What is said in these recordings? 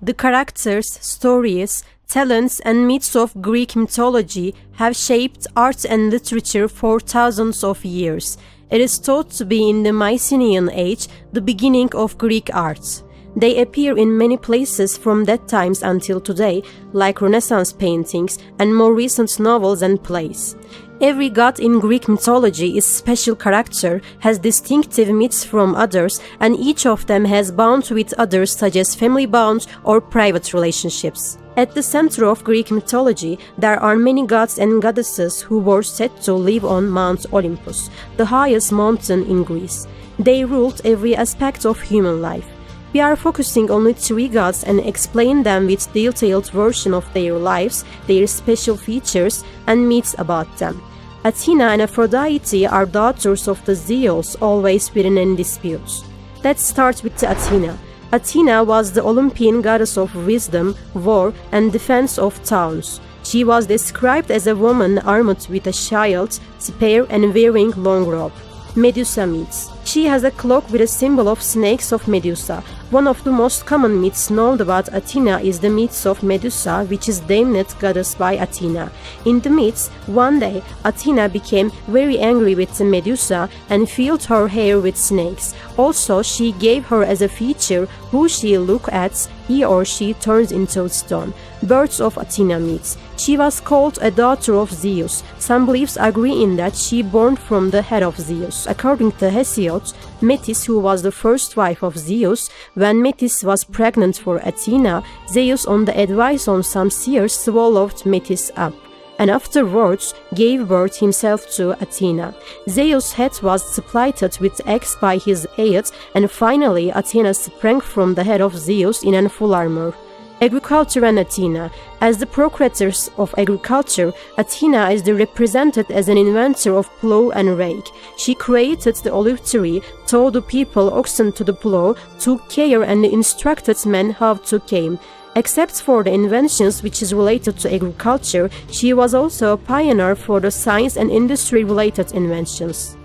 The characters, stories, talents, and myths of Greek mythology have shaped art and literature for thousands of years. It is thought to be in the Mycenaean age, the beginning of Greek art. They appear in many places from that times until today, like Renaissance paintings and more recent novels and plays. Every god in Greek mythology is special character, has distinctive myths from others, and each of them has bonds with others such as family bonds or private relationships. At the center of Greek mythology, there are many gods and goddesses who were said to live on Mount Olympus, the highest mountain in Greece. They ruled every aspect of human life. We are focusing on 3 gods and explain them with detailed version of their lives, their special features, and myths about them. Athena and Aphrodite are daughters of the Zeus, always within any dispute. Let's start with Athena. Athena was the Olympian goddess of wisdom, war, and defense of towns. She was described as a woman armed with a shield, spear, and wearing long robe. Medusa myths. She has a cloak with a symbol of snakes of Medusa. One of the most common myths known about Athena is the myth of Medusa, which is damned goddess by Athena. In the myths, one day Athena became very angry with Medusa and filled her hair with snakes. Also, she gave her as a feature who she looked at, he or she turns into stone. Birds of Athena myths. She was called a daughter of Zeus. Some beliefs agree in that she born from the head of Zeus. According to Hesiod, Metis, who was the first wife of Zeus, when Metis was pregnant for Athena, Zeus, on the advice of some seers, swallowed Metis up, and afterwards gave birth himself to Athena. Zeus' head was supplanted with eggs by his aid, and finally Athena sprang from the head of Zeus in a full armor. Agriculture and Athena. As the procreators of agriculture, Athena is represented as an inventor of plow and rake. She created the olive tree, taught the people oxen to the plow, took care and instructed men how to game. Except for the inventions which is related to agriculture, she was also a pioneer for the science and industry-related inventions.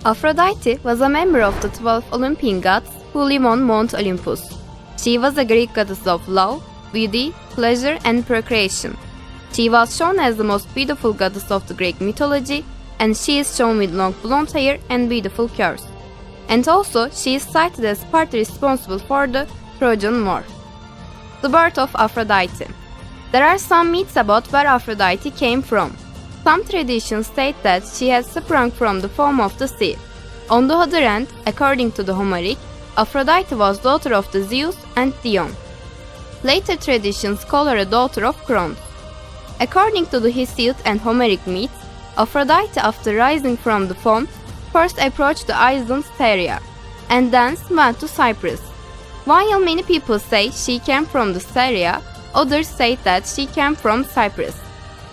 Aphrodite was a member of the 12 Olympian gods who live on Mount Olympus. She was a Greek goddess of love, beauty, pleasure, and procreation. She was shown as the most beautiful goddess of the Greek mythology, and she is shown with long blonde hair and beautiful curves. And also, she is cited as partly responsible for the Trojan War. The birth of Aphrodite. There are some myths about where Aphrodite came from. Some traditions state that she had sprung from the foam of the sea. On the other hand, according to the Homeric, Aphrodite was daughter of the Zeus and Dion. Later traditions call her a daughter of Cronos. According to the Hesiod and Homeric myths, Aphrodite, after rising from the foam, first approached the island Theria, and thence went to Cyprus. While many people say she came from the Theria, others say that she came from Cyprus.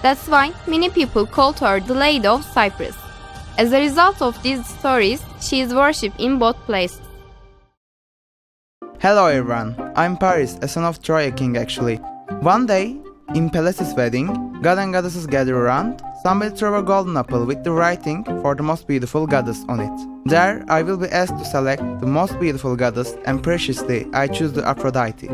That's why many people called her the Lady of Cyprus. As a result of these stories, she is worshipped in both places. Hello everyone, I'm Paris, a son of Troy king actually. One day, in Peleus' wedding, god and goddesses gather around. Somebody throw a golden apple with the writing for the most beautiful goddess on it. There, I will be asked to select the most beautiful goddess, and preciously, I choose the Aphrodite.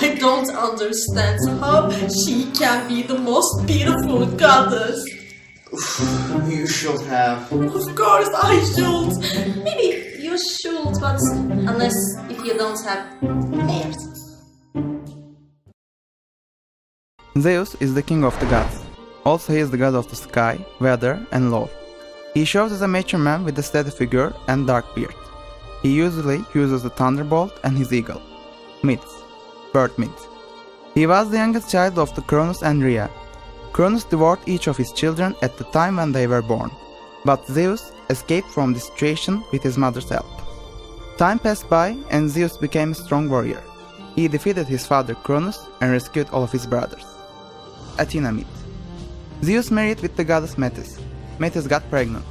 I don't understand how she can be the most beautiful goddess. You should have. Of course I should. Maybe you should, but unless if you don't have hairs. Zeus is the king of the gods. Also, he is the god of the sky, weather, and love. He shows as a mature man with a steady figure and dark beard. He usually uses the thunderbolt and his eagle. Myths. Birth myth. He was the youngest child of the Cronos and Rhea. Cronos devoured each of his children at the time when they were born, but Zeus escaped from this situation with his mother's help. Time passed by and Zeus became a strong warrior. He defeated his father Cronus and rescued all of his brothers. Athena myth. Zeus married with the goddess Metis. Metis got pregnant.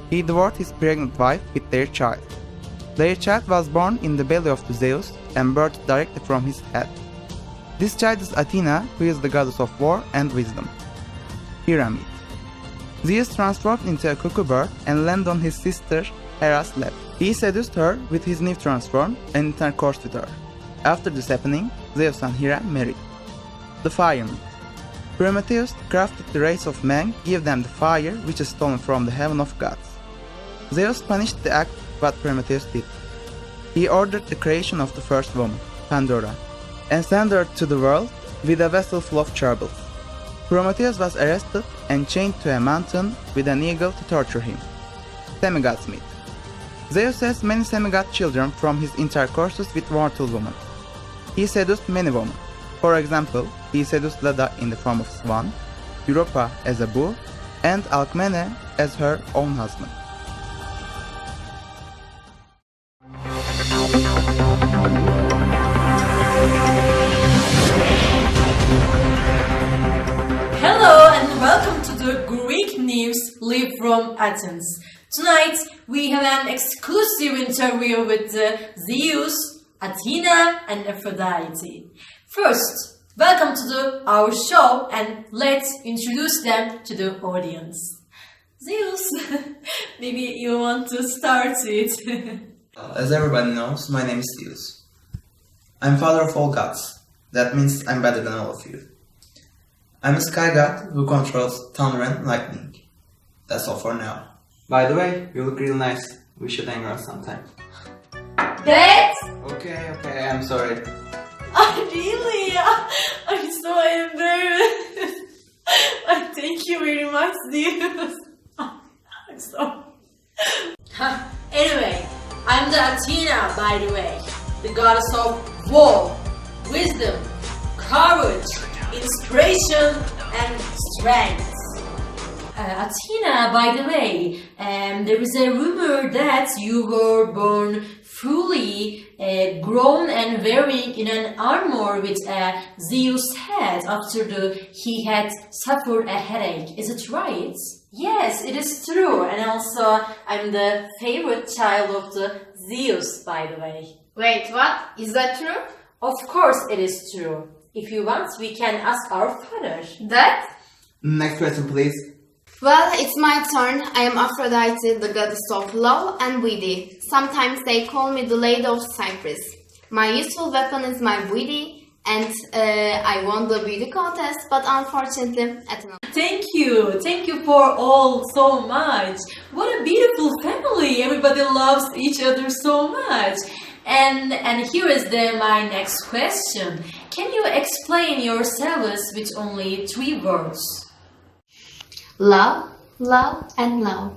He devoured his pregnant wife with their child. Their child was born in the belly of the Zeus and birthed directly from his head. This child is Athena, who is the goddess of war and wisdom. Hera myth. Zeus transformed into a cuckoo bird and landed on his sister Hera's lap. He seduced her with his new transform and intercoursed with her. After this happening, Zeus and Hera married. The fire myth. Prometheus crafted the race of men, give them the fire which is stolen from the heaven of gods. Zeus punished the act what Prometheus did. He ordered the creation of the first woman, Pandora, and sent her to the world with a vessel full of troubles. Prometheus was arrested and chained to a mountain with an eagle to torture him. Semigods myth. Zeus has many semigod children from his intercourses with mortal women. He seduced many women. For example, he seduced Leda in the form of swan, Europa as a bull, and Alcmene as her own husband. Hello and welcome to the Greek news live from Athens. Tonight we have an exclusive interview with Zeus, Athena and Aphrodite. First, welcome to our show and let's introduce them to the audience. Zeus, maybe you want to start it. As everybody knows, my name is Zeus. I'm father of all gods. That means I'm better than all of you. I'm a sky god who controls thunder and lightning. That's all for now. By the way, you look real nice. We should hang out sometime. That? Okay, I'm sorry. Really? I'm so embarrassed. Thank you very much, Zeus. I'm so... Anyway, I'm the Athena, by the way. The goddess of war, wisdom, courage, inspiration and strength. Athena, by the way, there is a rumor that you were born fully grown and wearing in an armor with a Zeus head after he had suffered a headache. Is it right? Yes, it is true. And also, I'm the favorite child of the Zeus, by the way. Wait, what? Is that true? Of course it is true. If you want, we can ask our father. That? Next question, please. Well, it's my turn. I am Aphrodite, the goddess of love and beauty. Sometimes they call me the Lady of Cyprus. My useful weapon is my beauty, and I won the beauty contest, but unfortunately, Thank you for all so much. What a beautiful family. Everybody loves each other so much. And here is my next question. Can you explain yourselves with only 3 words? love, love, and love.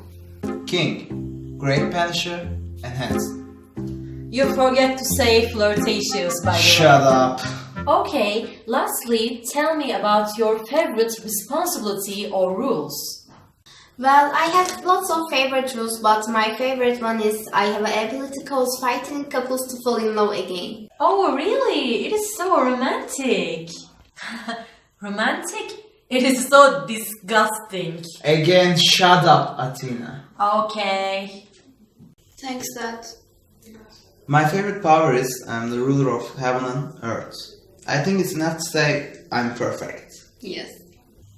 King, great punisher, and handsome. You forget to say flirtatious, by the way. Shut up. Okay, lastly, tell me about your favorite responsibility or rules. Well, I have lots of favorite rules, but my favorite one is I have an ability to cause fighting couples to fall in love again. Oh, really? It is so romantic. Romantic? It is so disgusting. Again, shut up, Athena. Okay. Thanks, Dad. My favorite power is I'm the ruler of heaven and earth. I think it's enough to say I'm perfect. Yes.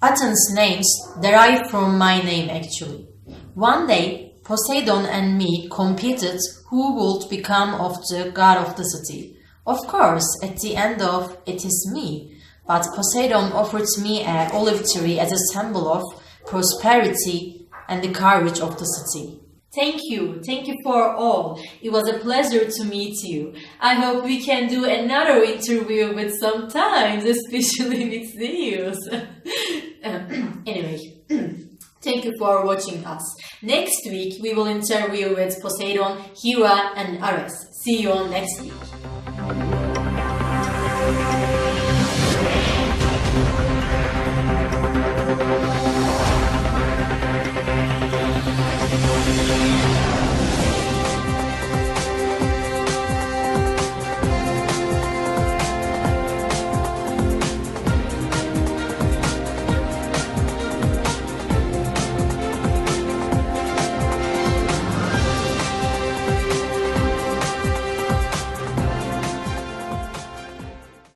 Athens' names derive from my name actually. One day, Poseidon and me competed who would become of the god of the city. Of course, at the end of it is me. But Poseidon offered me an olive tree as a symbol of prosperity and the courage of the city. Thank you for all. It was a pleasure to meet you. I hope we can do another interview with some time, especially with Zeus. Anyway, thank you for watching us. Next week we will interview with Poseidon, Hera and Ares. See you on next week.